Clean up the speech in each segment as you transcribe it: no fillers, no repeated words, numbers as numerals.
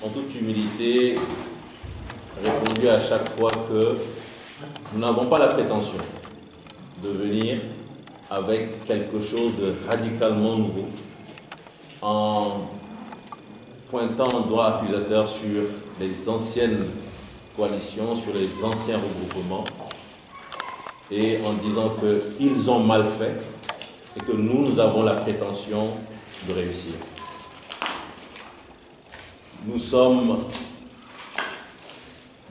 en toute humilité, répondu à chaque fois que nous n'avons pas la prétention de venir avec quelque chose de radicalement nouveau, en pointant le doigt accusateur sur les anciennes coalitions, sur les anciens regroupements, et en disant qu'ils ont mal fait et que nous avons la prétention de réussir. Nous sommes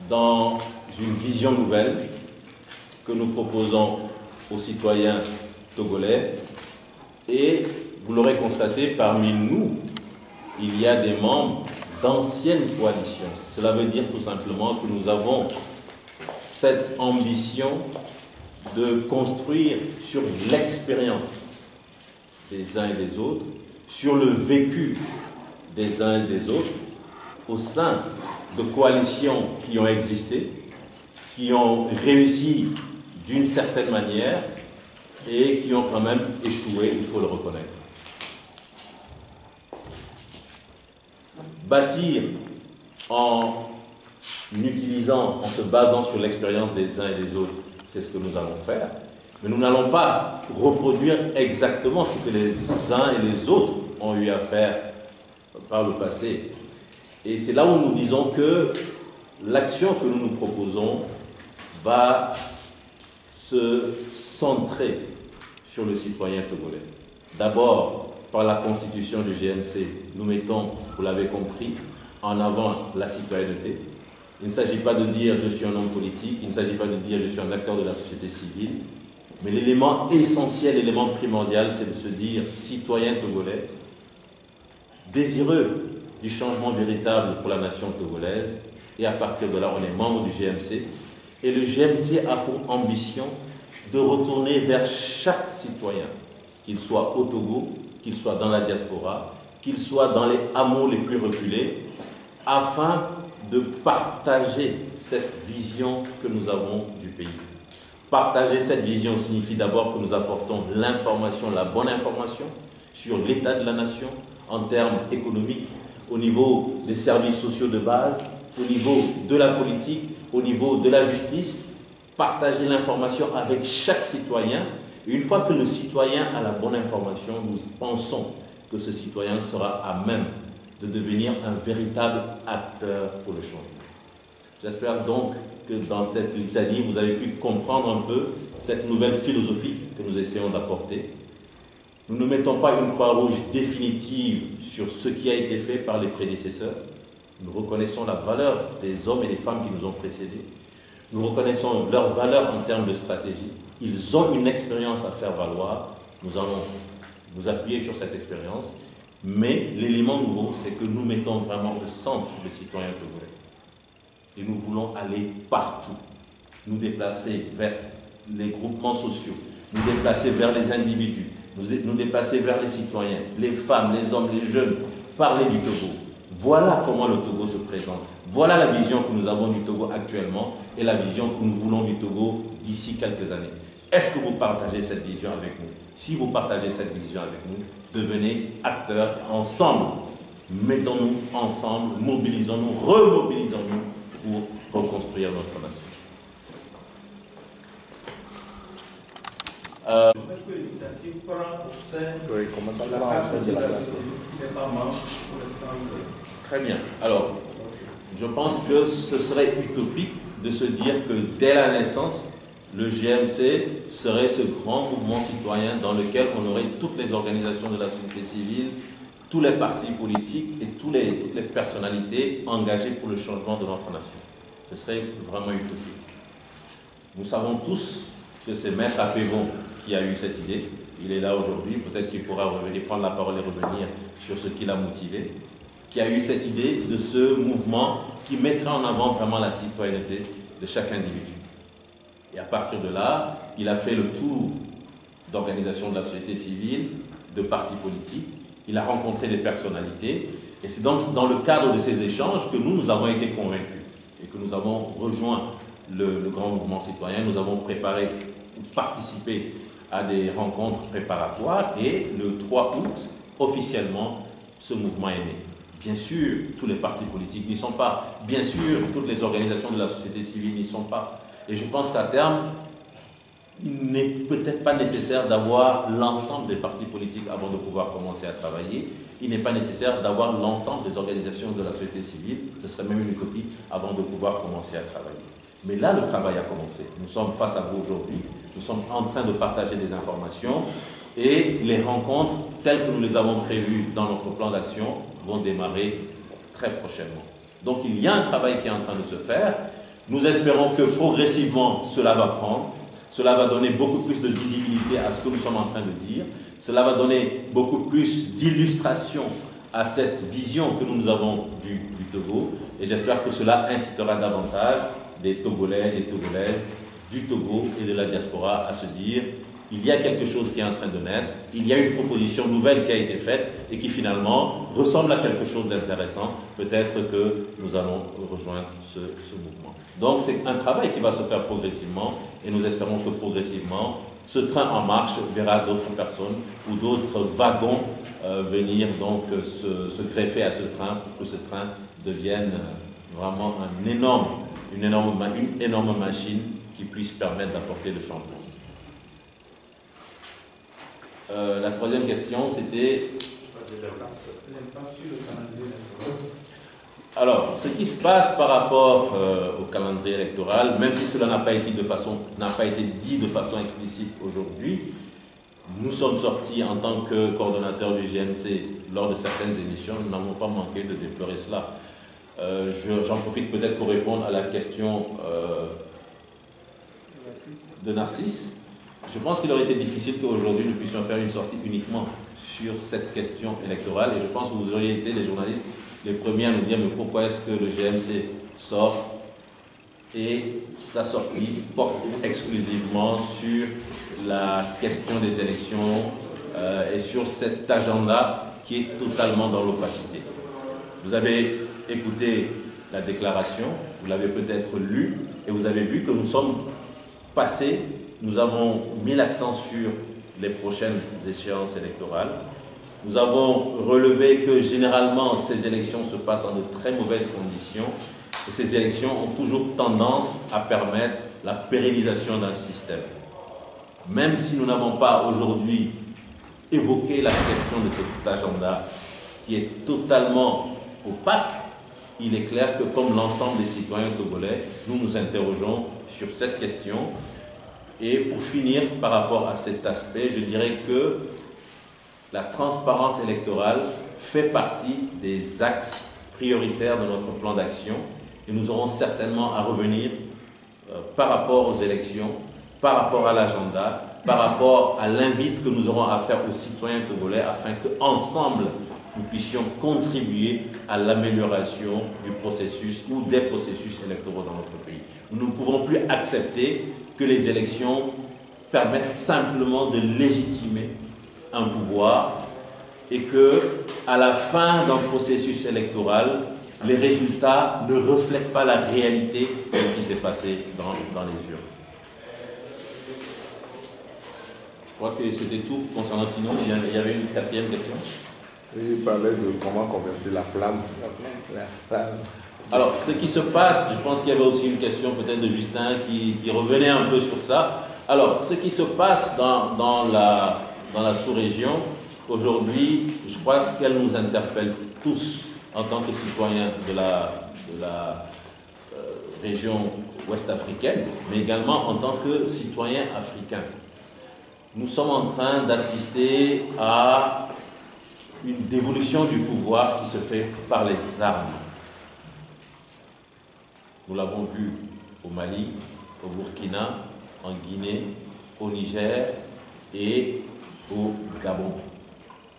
dans une vision nouvelle que nous proposons aux citoyens togolais, et vous l'aurez constaté, parmi nous, il y a des membres d'anciennes coalitions. Cela veut dire tout simplement que nous avons cette ambition de construire sur l'expérience des uns et des autres, sur le vécu des uns et des autres, au sein de coalitions qui ont existé, qui ont réussi d'une certaine manière et qui ont quand même échoué, il faut le reconnaître. Bâtir en utilisant, en se basant sur l'expérience des uns et des autres, c'est ce que nous allons faire, mais nous n'allons pas reproduire exactement ce que les uns et les autres ont eu à faire par le passé. Et c'est là où nous disons que l'action que nous nous proposons va se centrer sur le citoyen togolais. D'abord, par la constitution du GMC, nous mettons, vous l'avez compris, en avant la citoyenneté. Il ne s'agit pas de dire « je suis un homme politique », il ne s'agit pas de dire « je suis un acteur de la société civile », mais l'élément essentiel, l'élément primordial, c'est de se dire « citoyen togolais », désireux du changement véritable pour la nation togolaise, et à partir de là, on est membre du GMC, et le GMC a pour ambition de retourner vers chaque citoyen, qu'il soit au Togo, qu'il soit dans la diaspora, qu'il soit dans les hameaux les plus reculés, afin de partager cette vision que nous avons du pays. Partager cette vision signifie d'abord que nous apportons l'information, la bonne information sur l'état de la nation en termes économiques, au niveau des services sociaux de base, au niveau de la politique, au niveau de la justice, partager l'information avec chaque citoyen. Et une fois que le citoyen a la bonne information, nous pensons que ce citoyen sera à même de devenir un véritable acteur pour le changement. J'espère donc que dans cette litanie, vous avez pu comprendre un peu cette nouvelle philosophie que nous essayons d'apporter. Nous ne mettons pas une croix rouge définitive sur ce qui a été fait par les prédécesseurs. Nous reconnaissons la valeur des hommes et des femmes qui nous ont précédés. Nous reconnaissons leur valeur en termes de stratégie. Ils ont une expérience à faire valoir. Nous allons nous appuyer sur cette expérience. Mais l'élément nouveau, c'est que nous mettons vraiment au centre des citoyens togolais. Et nous voulons aller partout. Nous déplacer vers les groupements sociaux, nous déplacer vers les individus, nous déplacer vers les citoyens, les femmes, les hommes, les jeunes, parler du Togo. Voilà comment le Togo se présente. Voilà la vision que nous avons du Togo actuellement et la vision que nous voulons du Togo d'ici quelques années. Est-ce que vous partagez cette vision avec nous? Si vous partagez cette vision avec nous, devenez acteurs ensemble. Mettons-nous ensemble, mobilisons-nous, remobilisons-nous pour reconstruire notre nation. Est-ce que l'initiative prend au sein de la carte de n'est pas membre pour l'instant? Très bien. Alors, je pense que ce serait utopique de se dire que dès la naissance, le GMC serait ce grand mouvement citoyen dans lequel on aurait toutes les organisations de la société civile, tous les partis politiques et toutes les personnalités engagées pour le changement de notre nation. Ce serait vraiment utopique. Nous savons tous que c'est Maître Apévon qui a eu cette idée. Il est là aujourd'hui, peut-être qu'il pourra revenir, prendre la parole et revenir sur ce qui l'a motivé, qui a eu cette idée de ce mouvement qui mettra en avant vraiment la citoyenneté de chaque individu. Et à partir de là, il a fait le tour d'organisations de la société civile, de partis politiques, il a rencontré des personnalités, et c'est donc dans le cadre de ces échanges que nous avons été convaincus, et que nous avons rejoint le grand mouvement citoyen. Nous avons préparé, participé à des rencontres préparatoires, et le 3 août, officiellement, ce mouvement est né. Bien sûr, tous les partis politiques n'y sont pas. Bien sûr, toutes les organisations de la société civile n'y sont pas. Et je pense qu'à terme, il n'est peut-être pas nécessaire d'avoir l'ensemble des partis politiques avant de pouvoir commencer à travailler. Il n'est pas nécessaire d'avoir l'ensemble des organisations de la société civile, ce serait même une utopie, avant de pouvoir commencer à travailler. Mais là, le travail a commencé. Nous sommes face à vous aujourd'hui. Nous sommes en train de partager des informations et les rencontres, telles que nous les avons prévues dans notre plan d'action, vont démarrer très prochainement. Donc il y a un travail qui est en train de se faire. Nous espérons que progressivement cela va prendre. Cela va donner beaucoup plus de visibilité à ce que nous sommes en train de dire. Cela va donner beaucoup plus d'illustration à cette vision que nous avons du Togo. Et j'espère que cela incitera davantage des Togolais, des Togolaises, du Togo et de la diaspora à se dire il y a quelque chose qui est en train de naître, il y a une proposition nouvelle qui a été faite et qui finalement ressemble à quelque chose d'intéressant. Peut-être que nous allons rejoindre ce mouvement. Donc c'est un travail qui va se faire progressivement et nous espérons que progressivement, ce train en marche verra d'autres personnes ou d'autres wagons venir donc se greffer à ce train pour que ce train devienne vraiment une énorme machine qui puisse permettre d'apporter le changement. La troisième question, c'était... Alors, ce qui se passe par rapport au calendrier électoral, même si cela n'a pas été dit de façon explicite aujourd'hui, nous sommes sortis en tant que coordonnateur du GMC lors de certaines émissions, nous n'avons pas manqué de déplorer cela. J'en profite peut-être pour répondre à la question de Narcisse. Je pense qu'il aurait été difficile qu'aujourd'hui nous puissions faire une sortie uniquement sur cette question électorale et je pense que vous auriez été les journalistes les premiers à nous dire mais pourquoi est-ce que le GMC sort et sa sortie porte exclusivement sur la question des élections et sur cet agenda qui est totalement dans l'opacité. Vous avez écouté la déclaration, vous l'avez peut-être lu et vous avez vu que nous sommes passés. Nous avons mis l'accent sur les prochaines échéances électorales. Nous avons relevé que généralement ces élections se passent dans de très mauvaises conditions et ces élections ont toujours tendance à permettre la pérennisation d'un système. Même si nous n'avons pas aujourd'hui évoqué la question de cet agenda qui est totalement opaque, il est clair que comme l'ensemble des citoyens togolais, nous nous interrogeons sur cette question. Et pour finir, par rapport à cet aspect, je dirais que la transparence électorale fait partie des axes prioritaires de notre plan d'action et nous aurons certainement à revenir par rapport aux élections, par rapport à l'agenda, par rapport à l'invite que nous aurons à faire aux citoyens togolais afin qu'ensemble nous puissions contribuer à l'amélioration du processus ou des processus électoraux dans notre pays. Nous ne pouvons plus accepter que les élections permettent simplement de légitimer un pouvoir et que, à la fin d'un processus électoral, les résultats ne reflètent pas la réalité de ce qui s'est passé dans les urnes. Je crois que c'était tout concernant Tino. Il y avait une quatrième question. Il parlait de comment convertir la flamme. Alors, ce qui se passe, je pense qu'il y avait aussi une question peut-être de Justin qui revenait un peu sur ça. Alors, ce qui se passe dans la sous-région, aujourd'hui, je crois qu'elle nous interpelle tous en tant que citoyens de la région ouest-africaine, mais également en tant que citoyens africains. Nous sommes en train d'assister à une dévolution du pouvoir qui se fait par les armes. Nous l'avons vu au Mali, au Burkina, en Guinée, au Niger et au Gabon,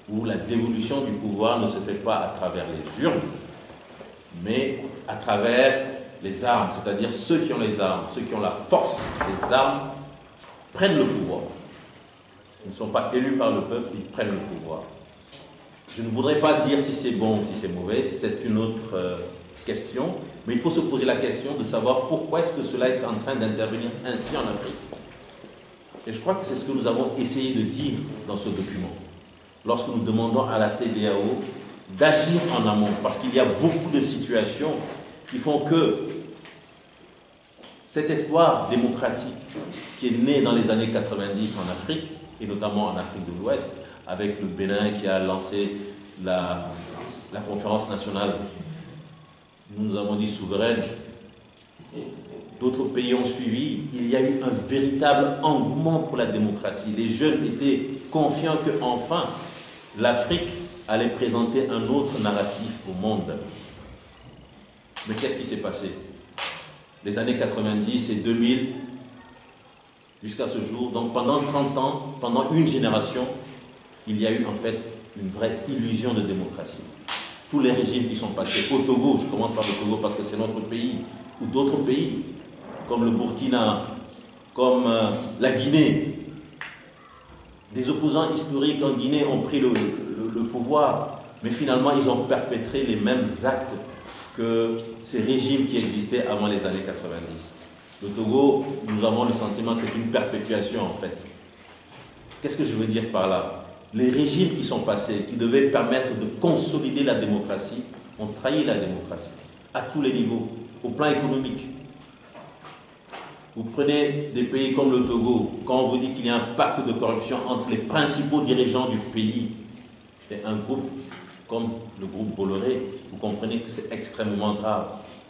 où la dévolution du pouvoir ne se fait pas à travers les urnes, mais à travers les armes, c'est-à-dire ceux qui ont les armes, ceux qui ont la force des armes, prennent le pouvoir. Ils ne sont pas élus par le peuple, ils prennent le pouvoir. Je ne voudrais pas dire si c'est bon ou si c'est mauvais, c'est une autre question, mais il faut se poser la question de savoir pourquoi est-ce que cela est en train d'intervenir ainsi en Afrique. Et je crois que c'est ce que nous avons essayé de dire dans ce document. Lorsque nous demandons à la CEDEAO d'agir en amont, parce qu'il y a beaucoup de situations qui font que cet espoir démocratique qui est né dans les années 90 en Afrique, et notamment en Afrique de l'Ouest, avec le Bénin qui a lancé la conférence nationale, nous avons dit souveraine, d'autres pays ont suivi, il y a eu un véritable engouement pour la démocratie. Les jeunes étaient confiants qu'enfin l'Afrique allait présenter un autre narratif au monde. Mais qu'est-ce qui s'est passé? Les années 90 et 2000, jusqu'à ce jour, donc pendant 30 ans, pendant une génération, il y a eu en fait une vraie illusion de démocratie. Tous les régimes qui sont passés au Togo, je commence par le Togo parce que c'est notre pays, ou d'autres pays, comme le Burkina, comme la Guinée, des opposants historiques en Guinée ont pris le pouvoir, mais finalement ils ont perpétré les mêmes actes que ces régimes qui existaient avant les années 90. Le Togo, nous avons le sentiment que c'est une perpétuation en fait. Qu'est-ce que je veux dire par là? Les régimes qui sont passés, qui devaient permettre de consolider la démocratie, ont trahi la démocratie à tous les niveaux, au plan économique. Vous prenez des pays comme le Togo, quand on vous dit qu'il y a un pacte de corruption entre les principaux dirigeants du pays et un groupe comme le groupe Bolloré, vous comprenez que c'est extrêmement grave.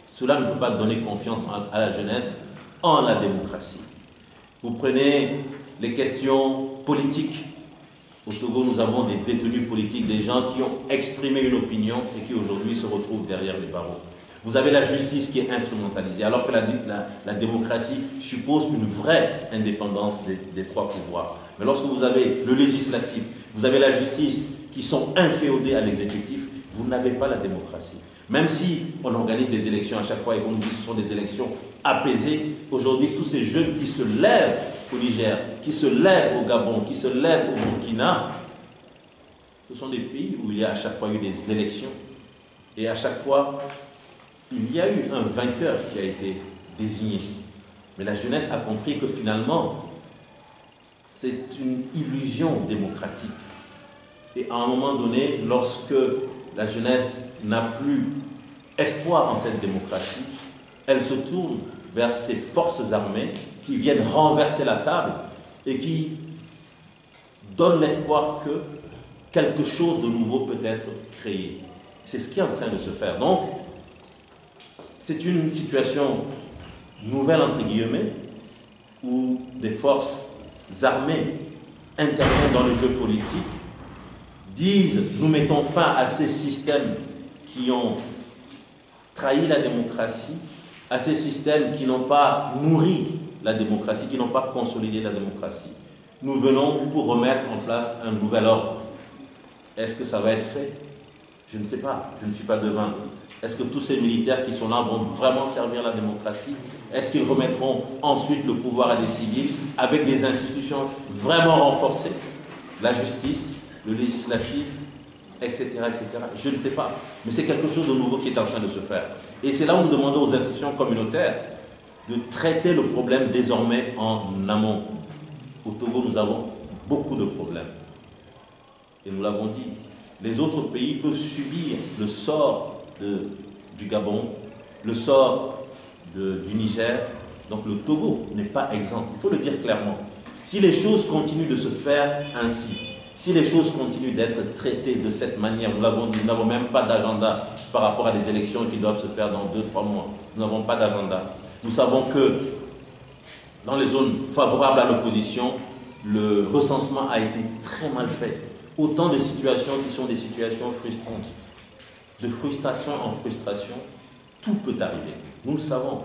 Cela ne peut pas donner confiance à la jeunesse en la démocratie. Vous prenez les questions politiques. Au Togo, nous avons des détenus politiques, des gens qui ont exprimé une opinion et qui aujourd'hui se retrouvent derrière les barreaux. Vous avez la justice qui est instrumentalisée, alors que la démocratie suppose une vraie indépendance des trois pouvoirs. Mais lorsque vous avez le législatif, vous avez la justice qui sont inféodés à l'exécutif, vous n'avez pas la démocratie. Même si on organise des élections à chaque fois et qu'on nous dit que ce sont des élections apaisées, aujourd'hui, tous ces jeunes qui se lèvent au Niger, qui se lèvent au Gabon, qui se lèvent au Burkina, ce sont des pays où il y a à chaque fois eu des élections. Et à chaque fois, il y a eu un vainqueur qui a été désigné. Mais la jeunesse a compris que finalement, c'est une illusion démocratique. Et à un moment donné, lorsque la jeunesse n'a plus espoir en cette démocratie, elle se tourne vers ces forces armées qui viennent renverser la table et qui donnent l'espoir que quelque chose de nouveau peut être créé. C'est ce qui est en train de se faire. Donc, c'est une situation nouvelle, entre guillemets, où des forces armées interviennent dans le jeu politique, disent « nous mettons fin à ces systèmes qui ont trahi la démocratie, à ces systèmes qui n'ont pas nourri la démocratie, qui n'ont pas consolidé la démocratie. Nous venons pour remettre en place un nouvel ordre. » Est-ce que ça va être fait? Je ne sais pas, je ne suis pas devin. Est-ce que tous ces militaires qui sont là vont vraiment servir la démocratie? Est-ce qu'ils remettront ensuite le pouvoir à des civils avec des institutions vraiment renforcées? La justice, le législatif, etc., etc. Je ne sais pas. Mais c'est quelque chose de nouveau qui est en train de se faire. Et c'est là où nous demandons aux institutions communautaires de traiter le problème désormais en amont. Au Togo, nous avons beaucoup de problèmes. Et nous l'avons dit, les autres pays peuvent subir le sort du Gabon, le sort du Niger. Donc le Togo n'est pas exempt, il faut le dire clairement. Si les choses continuent de se faire ainsi, si les choses continuent d'être traitées de cette manière, nous l'avons dit, nous n'avons même pas d'agenda par rapport à des élections qui doivent se faire dans 2-3 mois. Nous n'avons pas d'agenda. Nous savons que dans les zones favorables à l'opposition, le recensement a été très mal fait. Autant de situations qui sont des situations frustrantes. De frustration en frustration, tout peut arriver. Nous le savons.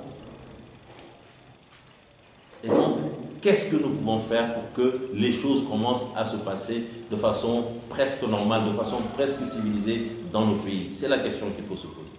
Et donc, qu'est-ce que nous pouvons faire pour que les choses commencent à se passer de façon presque normale, de façon presque civilisée dans nos pays? C'est la question qu'il faut se poser.